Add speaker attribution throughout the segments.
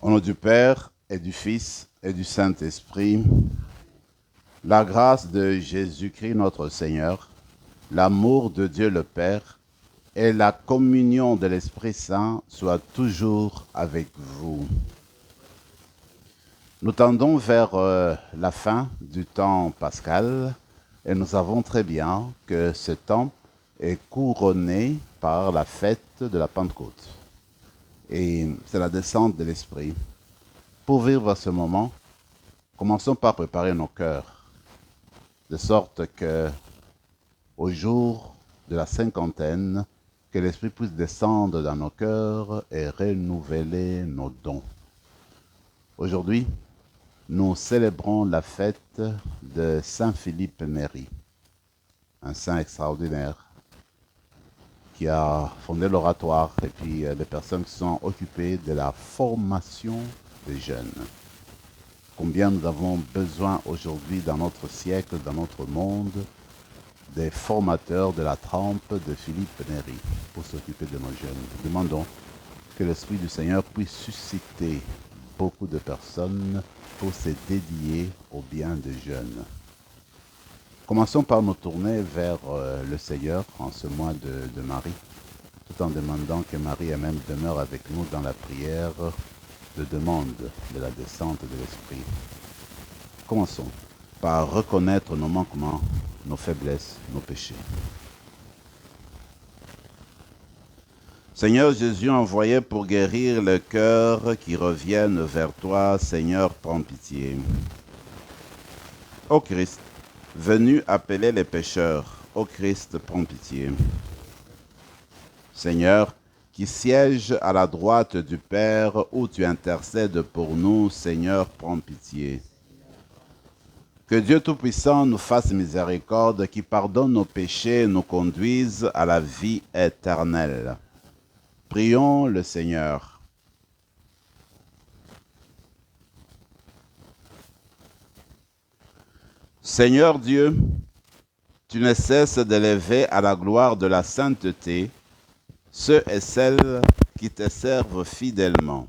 Speaker 1: Au nom du Père et du Fils et du Saint-Esprit, la grâce de Jésus-Christ notre Seigneur, l'amour de Dieu le Père et la communion de l'Esprit Saint soient toujours avec vous. Nous tendons vers la fin du temps pascal et nous savons très bien que ce temps est couronné par la fête de la Pentecôte. Et c'est la descente de l'Esprit. Pour vivre ce moment, commençons par préparer nos cœurs, de sorte que, au jour de la cinquantaine, que l'Esprit puisse descendre dans nos cœurs et renouveler nos dons. Aujourd'hui, nous célébrons la fête de Saint Philippe Néri, un saint extraordinaire qui a fondé l'oratoire et puis les personnes qui sont occupées de la formation des jeunes. Combien nous avons besoin aujourd'hui dans notre siècle, dans notre monde, des formateurs de la trempe de Philippe Néri pour s'occuper de nos jeunes. Nous demandons que l'Esprit du Seigneur puisse susciter beaucoup de personnes pour se dédier au bien des jeunes. Commençons par nous tourner vers le Seigneur en ce mois de Marie, tout en demandant que Marie elle-même demeure avec nous dans la prière de demande de la descente de l'Esprit. Commençons par reconnaître nos manquements, nos faiblesses, nos péchés. Seigneur Jésus envoyé pour guérir le cœur qui reviennent vers toi, Seigneur, prends pitié. Ô Christ, venu appeler les pécheurs, ô Christ, prends pitié. Seigneur, qui siège à la droite du Père, où tu intercèdes pour nous, Seigneur, prends pitié. Que Dieu Tout-Puissant nous fasse miséricorde, qui pardonne nos péchés et nous conduise à la vie éternelle. Prions le Seigneur. Seigneur Dieu, tu ne cesses d'élever à la gloire de la sainteté ceux et celles qui te servent fidèlement.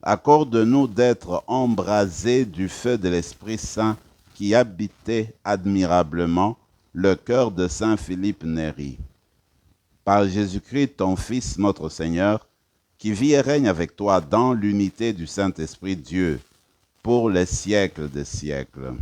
Speaker 1: Accorde-nous d'être embrasés du feu de l'Esprit Saint qui habitait admirablement le cœur de Saint Philippe Néri. Par Jésus-Christ, ton Fils, notre Seigneur, qui vit et règne avec toi dans l'unité du Saint-Esprit Dieu, pour les siècles des siècles.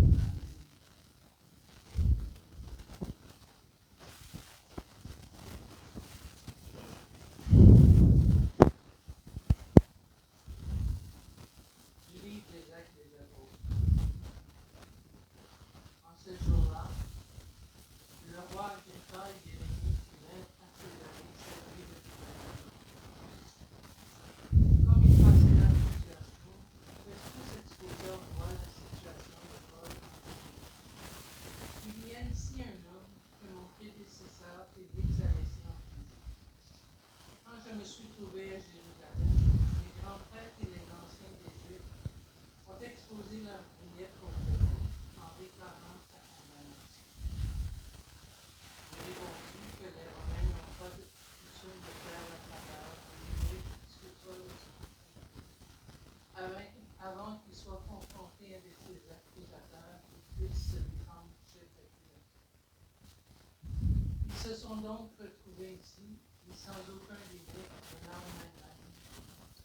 Speaker 2: Se sont donc retrouvés ici, et sans aucun délai, le lendemain même.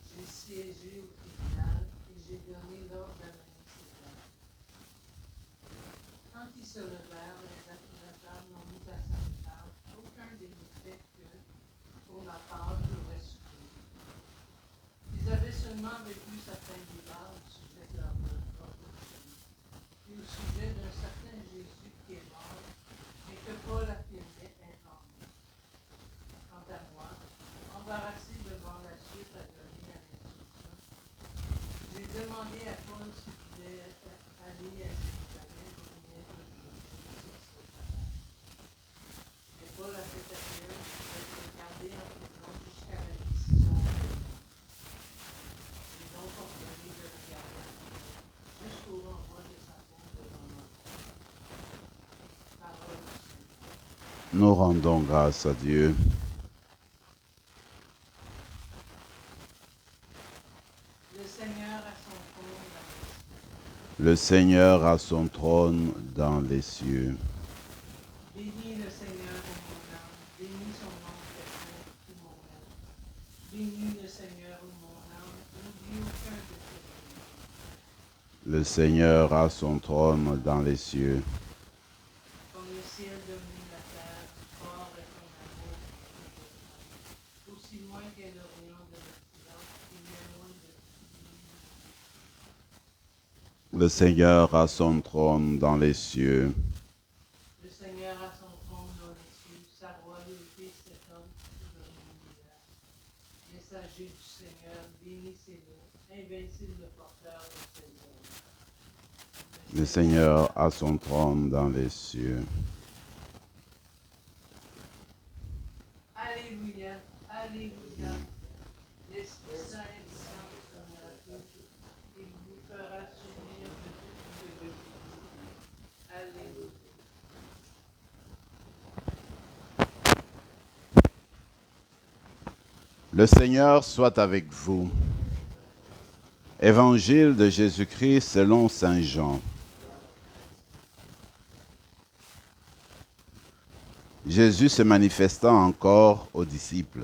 Speaker 2: J'ai siégé au tribunal et j'ai donné l'ordre d'amener ces hommes. Quand ils se levèrent, les accusateurs n'ont mis à sa charge aucun des faits que, pour la part, j'aurais supposé. Ils avaient seulement vécu certains débarras au sujet de leur propre péché, et au sujet d'un certain Jésus qui est mort, mais que Paul affirmait. Quant à moi, embarrassé devant la suite à donner à l'instruction, j'ai demandé à Paul s'il pouvait aller à Jérusalem pour y introduire sur ce travail. Et Paul a fait appel d'être gardé en prison jusqu'à la décision. J'ai donc ordonné de le garder en prison jusqu'au renvoi de sa peine devant moi. Parole du Seigneur.
Speaker 1: Nous rendons grâce à Dieu.
Speaker 2: Le
Speaker 1: Le Seigneur a son trône dans les cieux.
Speaker 2: Bénis le Seigneur de mon âme, bénis son nom éternel tout mon être. Bénis le Seigneur de mon âme, n'oublie aucun de tes bénis.
Speaker 1: Le Seigneur a son trône dans les cieux.
Speaker 2: Comme le ciel domine la terre, fort est ton amour toujours. Aussi loin qu'est l'Orient de l'Occident, il est loin de
Speaker 1: Le Seigneur a son trône dans les cieux.
Speaker 2: Le Seigneur a son trône dans les cieux, sa royauté s'étend sur l'univers. Messager du Seigneur, bénissez-le, invincible porteur de ses œuvres.
Speaker 1: Le Seigneur a son trône dans les cieux.
Speaker 2: Alléluia, alléluia. L'Esprit Saint descend sur la vie. Il vous fera souvenir de tout ce que vous. Alléluia.
Speaker 1: Le Seigneur soit avec vous. Évangile de Jésus-Christ selon saint Jean. Jésus se manifesta encore aux disciples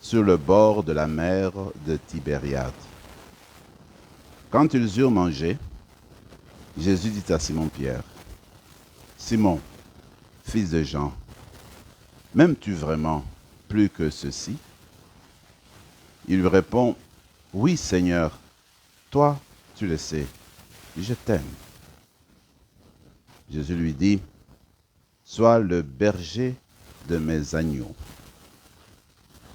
Speaker 1: sur le bord de la mer de Tibériade. Quand ils eurent mangé, Jésus dit à Simon-Pierre, « Simon, fils de Jean, m'aimes-tu vraiment plus que ceci ?» Il lui répond, « Oui, Seigneur, toi, tu le sais, je t'aime. » Jésus lui dit, « Sois le berger de mes agneaux. »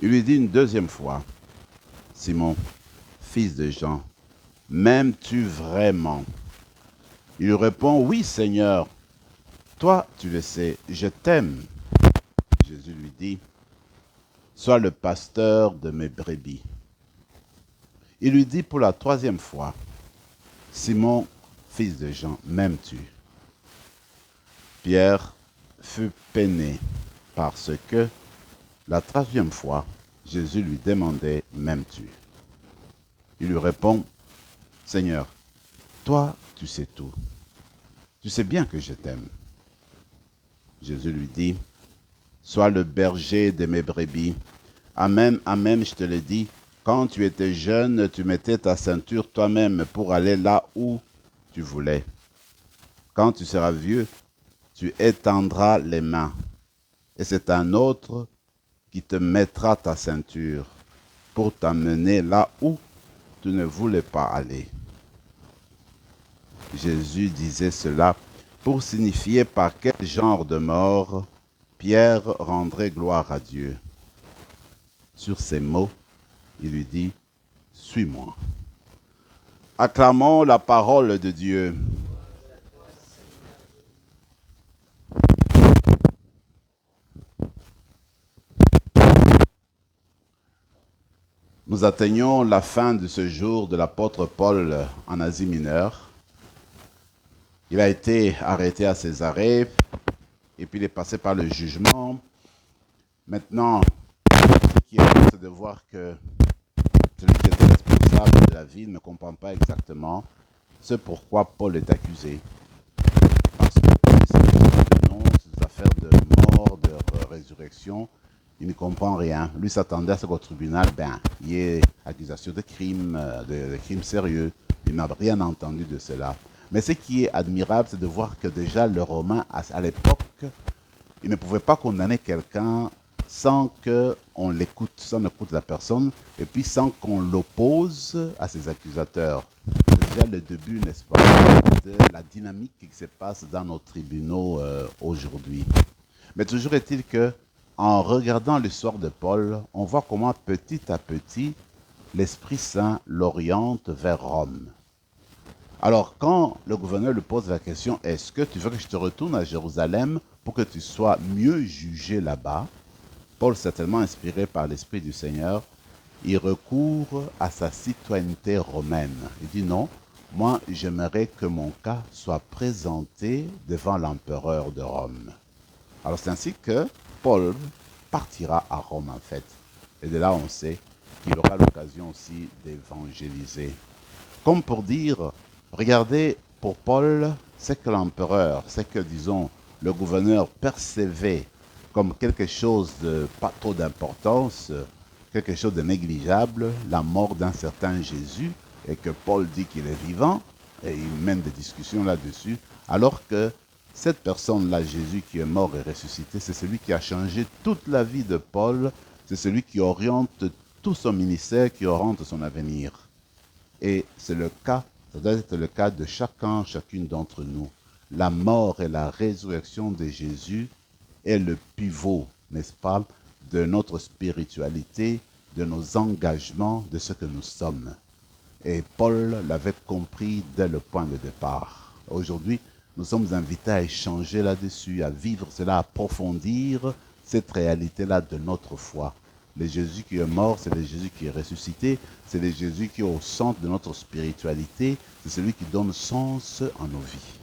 Speaker 1: Il lui dit une deuxième fois, « Simon, fils de Jean, m'aimes-tu vraiment ?» Il lui répond, « Oui, Seigneur, toi, tu le sais, je t'aime. » Jésus lui dit, « Sois le pasteur de mes brebis. » Il lui dit pour la troisième fois, « Simon, fils de Jean, m'aimes-tu » Pierre fut peiné parce que la troisième fois, Jésus lui demandait, « M'aimes-tu » Il lui répond, « Seigneur, toi, tu sais tout. Tu sais bien que je t'aime. » Jésus lui dit, « Sois le berger de mes brebis. Amen, amen, je te le dis, quand tu étais jeune, tu mettais ta ceinture toi-même pour aller là où tu voulais. Quand tu seras vieux, tu étendras les mains, et c'est un autre qui te mettra ta ceinture pour t'amener là où tu ne voulais pas aller. » Jésus disait cela pour signifier par quel genre de mort Pierre rendrait gloire à Dieu. Sur ces mots, il lui dit, « Suis-moi. » Acclamons la parole de Dieu. Nous atteignons la fin de ce jour de l'apôtre Paul en Asie mineure. Il a été arrêté à Césarée, et puis il est passé par le jugement. Maintenant, ce qui est, c'est de voir que celui qui était responsable de la ville ne comprend pas exactement ce pourquoi Paul est accusé. Parce que ces affaires de mort, de résurrection, il ne comprend rien. Lui s'attendait à ce qu'au tribunal, il y ait accusation de crimes sérieux. Il n'a rien entendu de cela. Mais ce qui est admirable, c'est de voir que déjà le Romain, à l'époque, il ne pouvait pas condamner quelqu'un sans qu'on l'écoute, sans qu'on écoute la personne, et puis sans qu'on l'oppose à ses accusateurs. C'est déjà le début, n'est-ce pas, de la dynamique qui se passe dans nos tribunaux aujourd'hui. Mais toujours est-il que, en regardant l'histoire de Paul, on voit comment petit à petit, l'Esprit Saint l'oriente vers Rome. Alors, quand le gouverneur lui pose la question, est-ce que tu veux que je te retourne à Jérusalem pour que tu sois mieux jugé là-bas? Paul, certainement inspiré par l'Esprit du Seigneur, il recourt à sa citoyenneté romaine. Il dit non, moi j'aimerais que mon cas soit présenté devant l'empereur de Rome. Alors c'est ainsi que Paul partira à Rome en fait. Et de là on sait qu'il aura l'occasion aussi d'évangéliser. Comme pour dire, regardez, pour Paul, c'est que l'empereur, c'est que, disons, le gouverneur percevait comme quelque chose de pas trop d'importance, quelque chose de négligeable, la mort d'un certain Jésus, et que Paul dit qu'il est vivant, et il mène des discussions là-dessus, alors que cette personne-là, Jésus qui est mort et ressuscité, c'est celui qui a changé toute la vie de Paul, c'est celui qui oriente tout son ministère, qui oriente son avenir. Et c'est le cas, ça doit être le cas de chacun, chacune d'entre nous. La mort et la résurrection de Jésus est le pivot, n'est-ce pas, de notre spiritualité, de nos engagements, de ce que nous sommes. Et Paul l'avait compris dès le point de départ. Aujourd'hui, nous sommes invités à échanger là-dessus, à vivre cela, à approfondir cette réalité-là de notre foi. Le Jésus qui est mort, c'est le Jésus qui est ressuscité, c'est le Jésus qui est au centre de notre spiritualité, c'est celui qui donne sens à nos vies.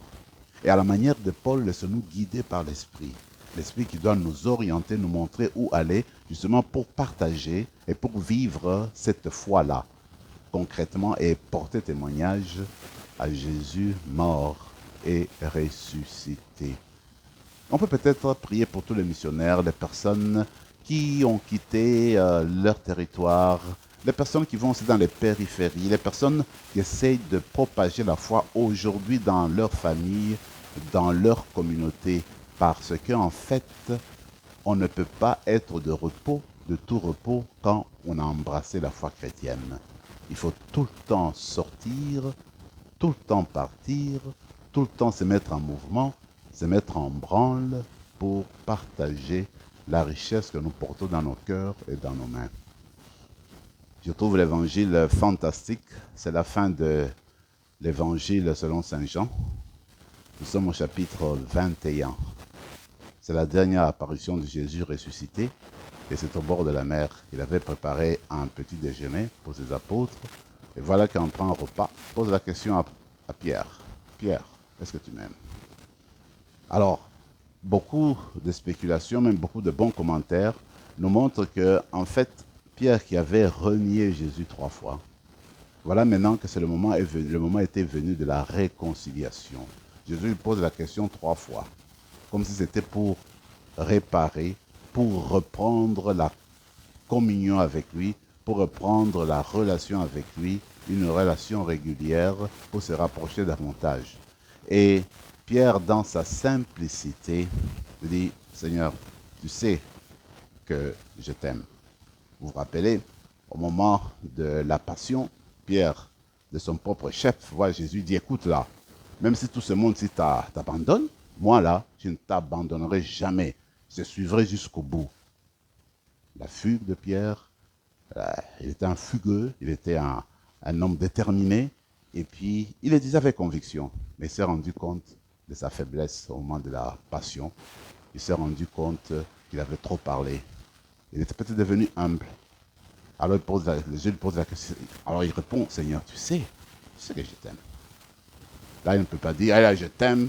Speaker 1: Et à la manière de Paul, laissons-nous guider par l'Esprit. L'Esprit qui doit nous orienter, nous montrer où aller, justement pour partager et pour vivre cette foi-là concrètement et porter témoignage à Jésus mort et ressuscité. On peut peut-être prier pour tous les missionnaires, les personnes qui ont quitté leur territoire, les personnes qui vont aussi dans les périphéries, les personnes qui essayent de propager la foi aujourd'hui dans leur famille, dans leur communauté, parce qu'en fait, on ne peut pas être de repos, de tout repos, quand on a embrassé la foi chrétienne. Il faut tout le temps sortir, tout le temps partir, tout le temps se mettre en mouvement, se mettre en branle pour partager la richesse que nous portons dans nos cœurs et dans nos mains. Je trouve l'évangile fantastique. C'est la fin de l'évangile selon Saint Jean. Nous sommes au chapitre 21. C'est la dernière apparition de Jésus ressuscité. Et c'est au bord de la mer. Il avait préparé un petit déjeuner pour ses apôtres. Et voilà qu'en prend un repas, pose la question à Pierre. Pierre, est-ce que tu m'aimes? Alors, beaucoup de spéculations, même beaucoup de bons commentaires, nous montrent que, en fait, Pierre qui avait renié Jésus 3 fois, voilà maintenant que c'est le moment était venu de la réconciliation. Jésus lui pose la question 3 fois, comme si c'était pour réparer, pour reprendre la communion avec lui, pour reprendre la relation avec lui, une relation régulière, pour se rapprocher davantage. Et Pierre, dans sa simplicité, dit, Seigneur, tu sais que je t'aime. Vous vous rappelez, au moment de la passion, Pierre, de son propre chef, voit Jésus dit, écoute là, même si tout ce monde-ci t'abandonne, moi là, je ne t'abandonnerai jamais. Je suivrai jusqu'au bout. La fugue de Pierre, il était un fugueux, il était un homme déterminé, et puis il le disait avec conviction, mais il s'est rendu compte de sa faiblesse au moment de la passion. Il s'est rendu compte qu'il avait trop parlé. Il était peut-être devenu humble. Alors Jésus lui pose la question. Alors il répond, Seigneur, tu sais que je t'aime. Là, il ne peut pas dire, ah, là, je t'aime,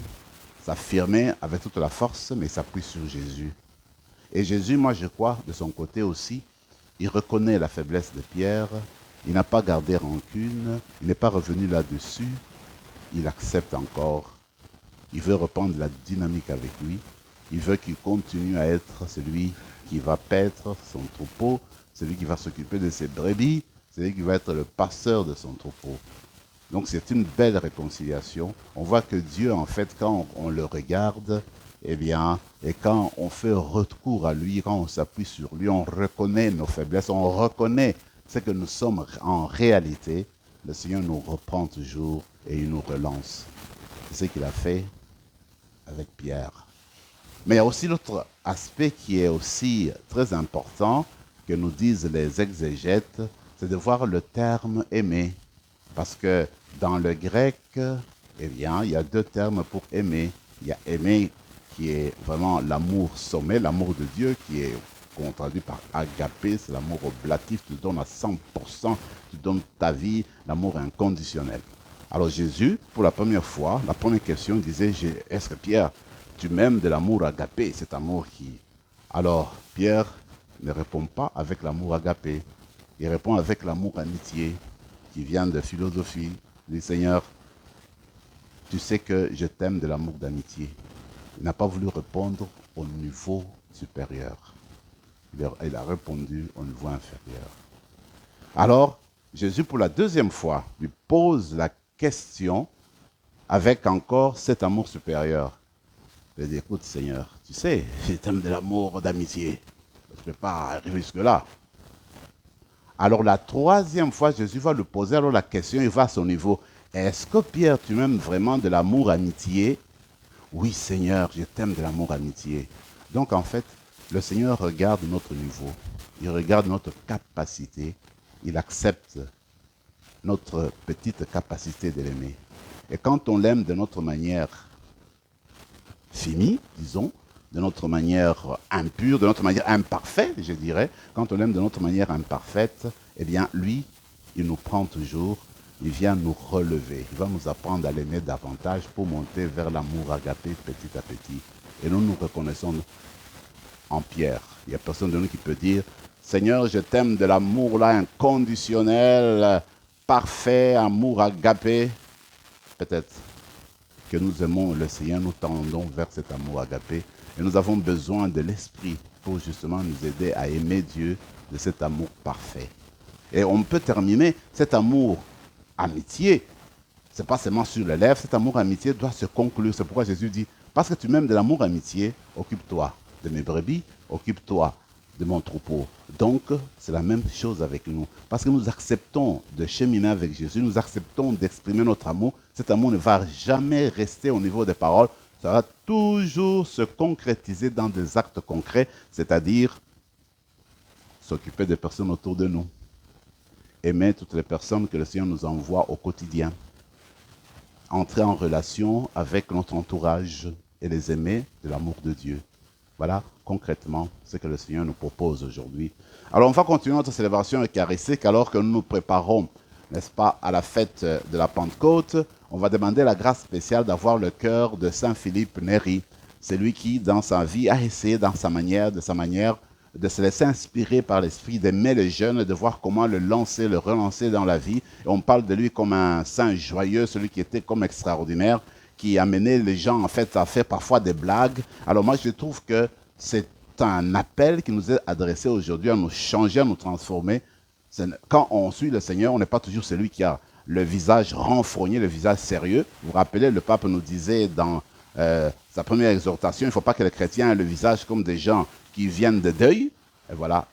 Speaker 1: s'affirmer avec toute la force, mais il s'appuie sur Jésus. Et Jésus, moi je crois, de son côté aussi, il reconnaît la faiblesse de Pierre, il n'a pas gardé rancune, il n'est pas revenu là-dessus, il accepte encore. Il veut reprendre la dynamique avec lui, il veut qu'il continue à être celui qui va paître son troupeau, celui qui va s'occuper de ses brebis, celui qui va être le passeur de son troupeau. Donc c'est une belle réconciliation. On voit que Dieu, en fait, quand on le regarde, eh bien, et quand on fait recours à lui, quand on s'appuie sur lui, on reconnaît nos faiblesses, on reconnaît ce que nous sommes en réalité. Le Seigneur nous reprend toujours et il nous relance. C'est ce qu'il a fait avec Pierre. Mais il y a aussi l'autre aspect qui est aussi très important, que nous disent les exégètes, c'est de voir le terme aimer. Parce que dans le grec, eh bien, il y a 2 termes pour aimer. Il y a aimer qui est vraiment l'amour sommet, l'amour de Dieu, qui est qu'on traduit par agapé, c'est l'amour oblatif, tu donnes à 100%, tu donnes ta vie, l'amour inconditionnel. Alors Jésus, pour la première fois, la première question, il disait, est-ce que Pierre, tu m'aimes de l'amour agapé, cet amour qui... Alors Pierre ne répond pas avec l'amour agapé. Il répond avec l'amour amitié qui vient de philosophie. Il dit, Seigneur, tu sais que je t'aime de l'amour d'amitié. Il n'a pas voulu répondre au niveau supérieur. Il a répondu au niveau inférieur. Alors, Jésus, pour la deuxième fois, lui pose la question avec encore cet amour supérieur. Il dit, écoute Seigneur, tu sais, je t'aime de l'amour d'amitié. Je ne peux pas arriver jusque-là. Alors la troisième fois, Jésus va lui poser alors la question, il va à son niveau. Est-ce que Pierre, tu m'aimes vraiment de l'amour amitié? Oui Seigneur, je t'aime de l'amour amitié. Donc en fait, le Seigneur regarde notre niveau, il regarde notre capacité, il accepte notre petite capacité de l'aimer. Et quand on l'aime de notre manière finie, disons, de notre manière impure, de notre manière imparfaite, je dirais, quand on l'aime de notre manière imparfaite, eh bien, lui, il nous prend toujours, il vient nous relever, il va nous apprendre à l'aimer davantage pour monter vers l'amour agapé petit à petit. Et nous nous reconnaissons en Pierre. Il n'y a personne de nous qui peut dire, Seigneur, je t'aime de l'amour là inconditionnel, parfait, amour agapé. Peut-être que nous aimons le Seigneur, nous tendons vers cet amour agapé. Et nous avons besoin de l'Esprit pour justement nous aider à aimer Dieu de cet amour parfait. Et on peut terminer cet amour amitié. Ce n'est pas seulement sur les lèvres, cet amour amitié doit se conclure. C'est pourquoi Jésus dit, parce que tu m'aimes de l'amour amitié, occupe-toi de mes brebis, occupe-toi de mon troupeau. Donc, c'est la même chose avec nous. Parce que nous acceptons de cheminer avec Jésus, nous acceptons d'exprimer notre amour. Cet amour ne va jamais rester au niveau des paroles, ça va toujours se concrétiser dans des actes concrets, c'est-à-dire s'occuper des personnes autour de nous, aimer toutes les personnes que le Seigneur nous envoie au quotidien, entrer en relation avec notre entourage et les aimer de l'amour de Dieu. Voilà concrètement ce que le Seigneur nous propose aujourd'hui. Alors on va continuer notre célébration eucharistique alors que nous nous préparons, n'est-ce pas, à la fête de la Pentecôte. On va demander la grâce spéciale d'avoir le cœur de Saint Philippe Néri. C'est lui qui, dans sa vie, a essayé de sa manière, de se laisser inspirer par l'esprit, d'aimer les jeunes, de voir comment le lancer, le relancer dans la vie. Et on parle de lui comme un saint joyeux, celui qui était comme extraordinaire, qui amenait les gens en fait à faire parfois des blagues. Alors moi je trouve que c'est un appel qui nous est adressé aujourd'hui à nous changer, à nous transformer. Quand on suit le Seigneur, on n'est pas toujours celui qui a le visage renfrogné, le visage sérieux. Vous vous rappelez, le pape nous disait dans sa première exhortation, il ne faut pas que les chrétiens aient le visage comme des gens qui viennent de deuil. Et voilà,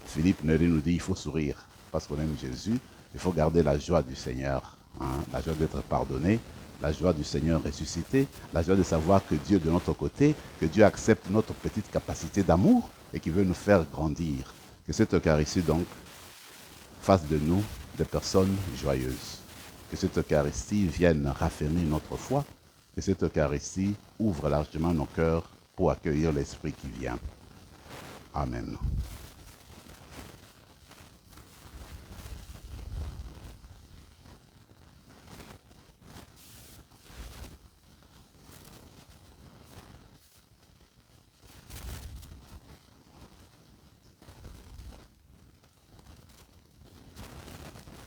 Speaker 1: Philippe Néri nous dit, il faut sourire parce qu'on aime Jésus. Il faut garder la joie du Seigneur, hein, la joie d'être pardonné, la joie du Seigneur ressuscité, la joie de savoir que Dieu est de notre côté, que Dieu accepte notre petite capacité d'amour et qu'il veut nous faire grandir. Que cette Eucharistie donc fasse de nous des personnes joyeuses. Que cette Eucharistie vienne raffermir notre foi. Que cette Eucharistie ouvre largement nos cœurs pour accueillir l'Esprit qui vient. Amen.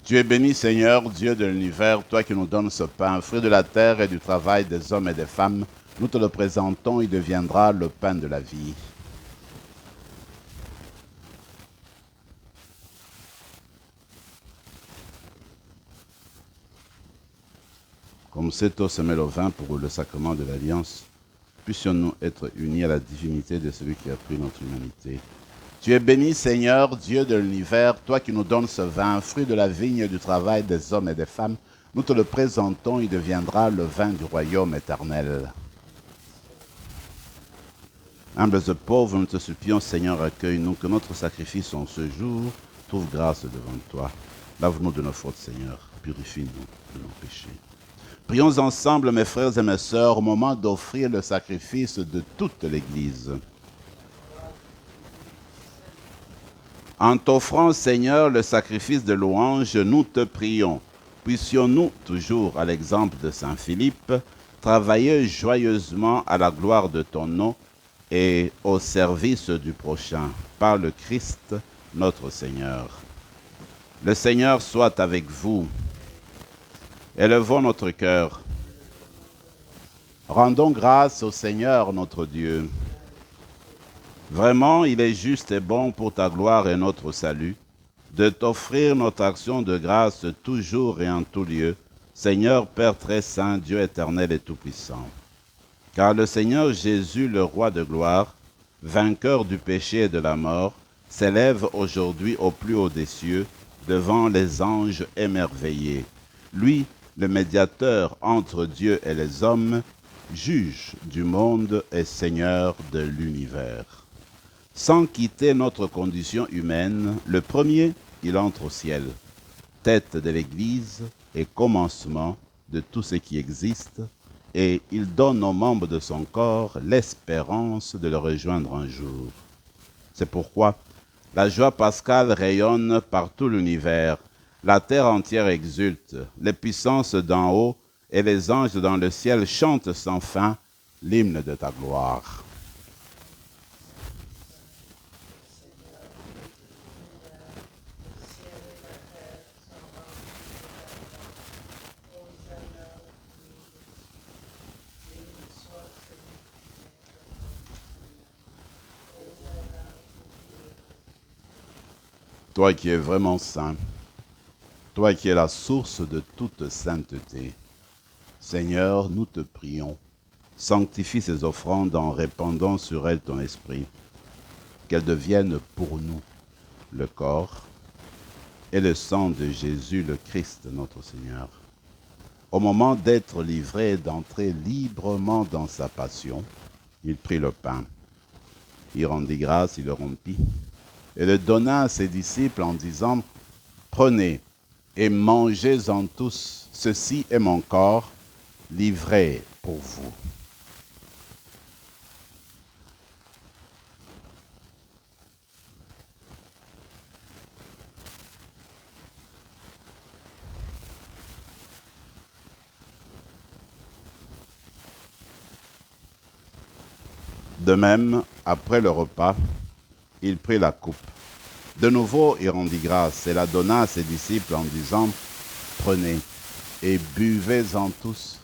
Speaker 1: Tu es béni, Seigneur, Dieu de l'univers, toi qui nous donnes ce pain, fruit de la terre et du travail des hommes et des femmes. Nous te le présentons, il deviendra le pain de la vie. Comme cette eau se mêle au vin pour le sacrement de l'Alliance, puissions-nous être unis à la divinité de celui qui a pris notre humanité. Tu es béni, Seigneur, Dieu de l'univers, toi qui nous donnes ce vin, fruit de la vigne et du travail des hommes et des femmes. Nous te le présentons, il deviendra le vin du royaume éternel. Humbles et pauvres, nous te supplions, Seigneur, accueille-nous, que notre sacrifice en ce jour trouve grâce devant toi. Lave-nous de nos fautes, Seigneur, purifie-nous de nos péchés. Prions ensemble, mes frères et mes sœurs, au moment d'offrir le sacrifice de toute l'Église. En t'offrant, Seigneur, le sacrifice de louange, nous te prions. Puissions-nous, toujours à l'exemple de Saint Philippe, travailler joyeusement à la gloire de ton nom et au service du prochain, par le Christ, notre Seigneur. Le Seigneur soit avec vous. Élevons notre cœur. Rendons grâce au Seigneur notre Dieu. Vraiment, il est juste et bon pour ta gloire et notre salut, de t'offrir notre action de grâce toujours et en tout lieu, Seigneur Père très saint, Dieu éternel et tout-puissant. Car le Seigneur Jésus, le roi de gloire, vainqueur du péché et de la mort, s'élève aujourd'hui au plus haut des cieux, devant les anges émerveillés. Lui, le médiateur entre Dieu et les hommes, juge du monde et Seigneur de l'univers. Sans quitter notre condition humaine, le premier, il entre au ciel, tête de l'Église et commencement de tout ce qui existe, et il donne aux membres de son corps l'espérance de le rejoindre un jour. C'est pourquoi la joie pascale rayonne par tout l'univers, la terre entière exulte, les puissances d'en haut et les anges dans le ciel chantent sans fin l'hymne de ta gloire. Toi qui es vraiment saint, toi qui es la source de toute sainteté, Seigneur, nous te prions, sanctifie ces offrandes en répandant sur elles ton esprit, qu'elles deviennent pour nous le corps et le sang de Jésus le Christ notre Seigneur. Au moment d'être livré et d'entrer librement dans sa passion, il prit le pain, il rendit grâce, il le rompit, et le donna à ses disciples en disant, « Prenez et mangez-en tous, ceci est mon corps, livré pour vous. » De même, après le repas, il prit la coupe. De nouveau, il rendit grâce et la donna à ses disciples en disant, « Prenez et buvez-en tous,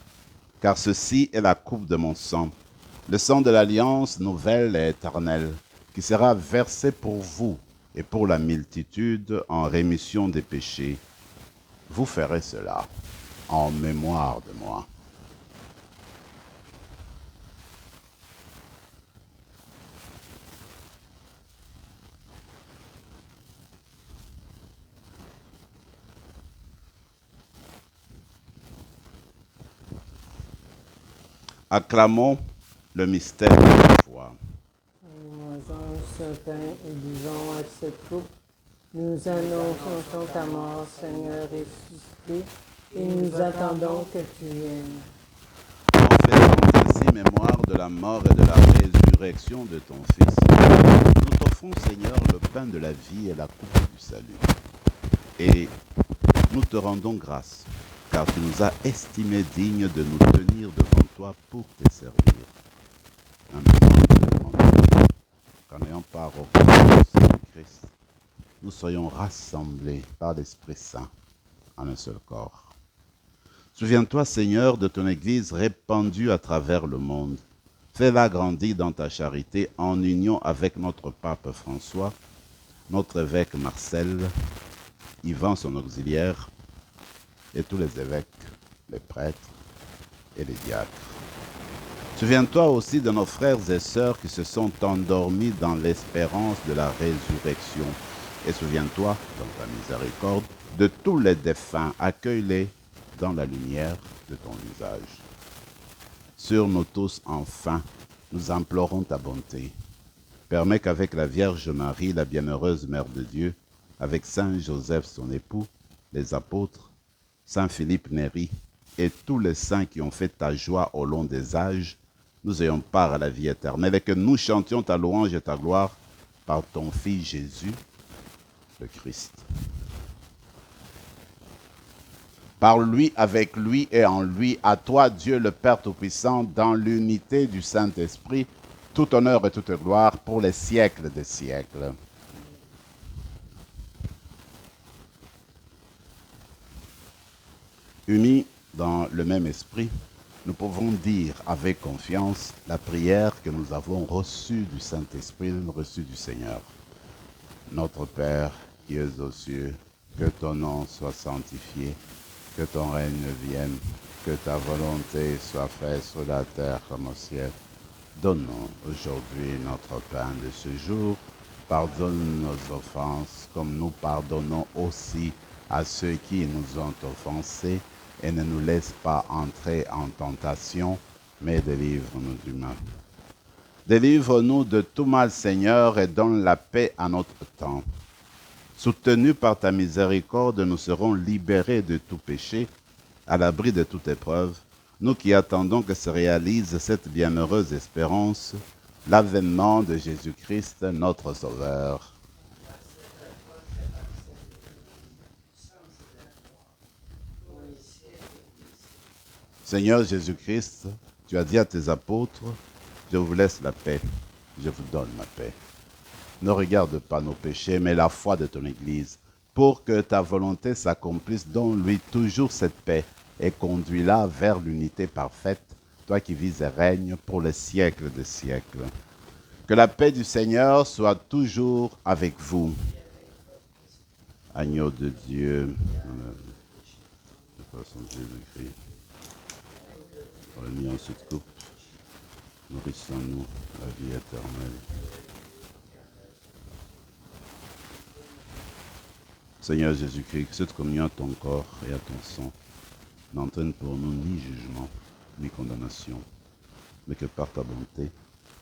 Speaker 1: car ceci est la coupe de mon sang, le sang de l'alliance nouvelle et éternelle, qui sera versé pour vous et pour la multitude en rémission des péchés. Vous ferez cela en mémoire de moi. » Acclamons le mystère de la foi.
Speaker 3: Mangeons ce pain et buvons à cette coupe. Nous annonçons ta mort, Seigneur ressuscité, et nous attendons que tu viennes.
Speaker 1: En faisant ainsi mémoire de la mort et de la résurrection de ton Fils, nous t'offrons, Seigneur, le pain de la vie et la coupe du salut. Et nous te rendons grâce, car tu nous as estimés dignes de nous tenir devant toi pour te servir. Un moment de demande, qu'en ayant part au corps du Christ, nous soyons rassemblés par l'Esprit Saint en un seul corps. Souviens-toi, Seigneur, de ton Église répandue à travers le monde. Fais-la grandir dans ta charité en union avec notre pape François, notre évêque Marcel, Yvan son auxiliaire, et tous les évêques, les prêtres et les diacres. Souviens-toi aussi de nos frères et sœurs qui se sont endormis dans l'espérance de la résurrection. Et souviens-toi, dans ta miséricorde, de tous les défunts. Accueille-les dans la lumière de ton visage. Sur nous tous, enfin, nous implorons ta bonté. Permets qu'avec la Vierge Marie, la bienheureuse Mère de Dieu, avec Saint Joseph, son époux, les apôtres, Saint Philippe Néri et tous les saints qui ont fait ta joie au long des âges, nous ayons part à la vie éternelle et que nous chantions ta louange et ta gloire par ton Fils Jésus, le Christ. Par lui, avec lui et en lui, à toi, Dieu le Père Tout-Puissant, dans l'unité du Saint-Esprit, tout honneur et toute gloire pour les siècles des siècles. Unis dans le même esprit, nous pouvons dire avec confiance la prière que nous avons reçue du Saint-Esprit, reçue du Seigneur. Notre Père qui es aux cieux, que ton nom soit sanctifié, que ton règne vienne, que ta volonté soit faite sur la terre comme au ciel. Donne-nous aujourd'hui notre pain de ce jour. Pardonne nos offenses comme nous pardonnons aussi à ceux qui nous ont offensés. Et ne nous laisse pas entrer en tentation, mais délivre-nous du mal. Délivre-nous de tout mal, Seigneur, et donne la paix à notre temps. Soutenus par ta miséricorde, nous serons libérés de tout péché, à l'abri de toute épreuve, nous qui attendons que se réalise cette bienheureuse espérance, l'avènement de Jésus-Christ, notre Sauveur. Seigneur Jésus-Christ, tu as dit à tes apôtres, je vous laisse la paix, je vous donne ma paix. Ne regarde pas nos péchés, mais la foi de ton Église, pour que ta volonté s'accomplisse. Donne-lui toujours cette paix et conduis-la vers l'unité parfaite, toi qui vis et règnes pour les siècles des siècles. Que la paix du Seigneur soit toujours avec vous. Agneau de Dieu, de façon Jésus-Christ, remis en cette coupe, nourrissons-nous la vie éternelle. Seigneur Jésus-Christ, que cette communion à ton corps et à ton sang n'entraîne pour nous ni jugement, ni condamnation, mais que par ta bonté,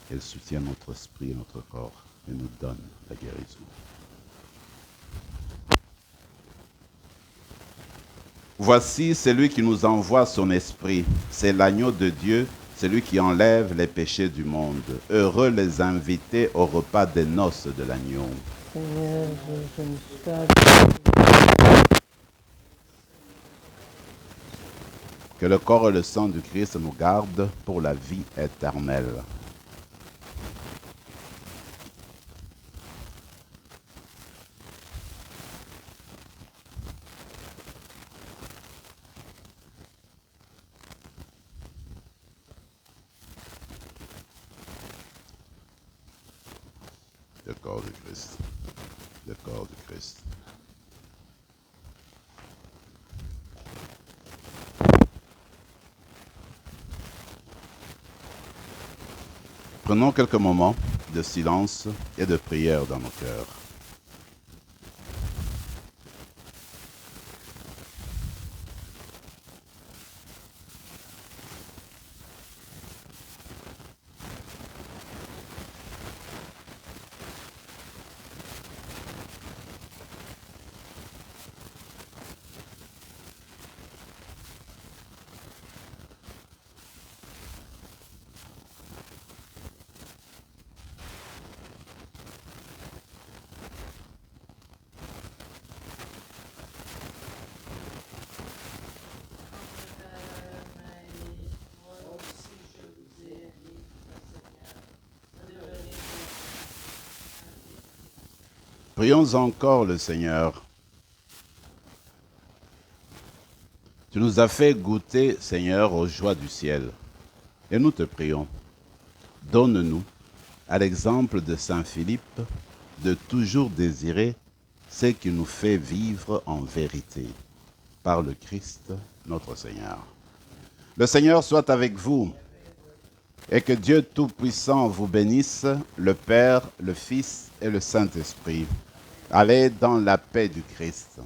Speaker 1: elle soutienne notre esprit et notre corps et nous donne la guérison. Voici celui qui nous envoie son esprit. C'est l'agneau de Dieu, celui qui enlève les péchés du monde. Heureux les invités au repas des noces de l'agneau.
Speaker 3: Seigneur, je ne suis pas
Speaker 1: Que le corps et le sang du Christ nous gardent pour la vie éternelle. Le corps du Christ. Le corps du Christ. Prenons quelques moments de silence et de prière dans nos cœurs. Prions encore le Seigneur. Tu nous as fait goûter, Seigneur, aux joies du ciel. Et nous te prions, donne-nous, à l'exemple de Saint Philippe, de toujours désirer ce qui nous fait vivre en vérité, par le Christ, notre Seigneur. Le Seigneur soit avec vous, et que Dieu Tout-Puissant vous bénisse, le Père, le Fils et le Saint-Esprit. Allez dans la paix du Christ.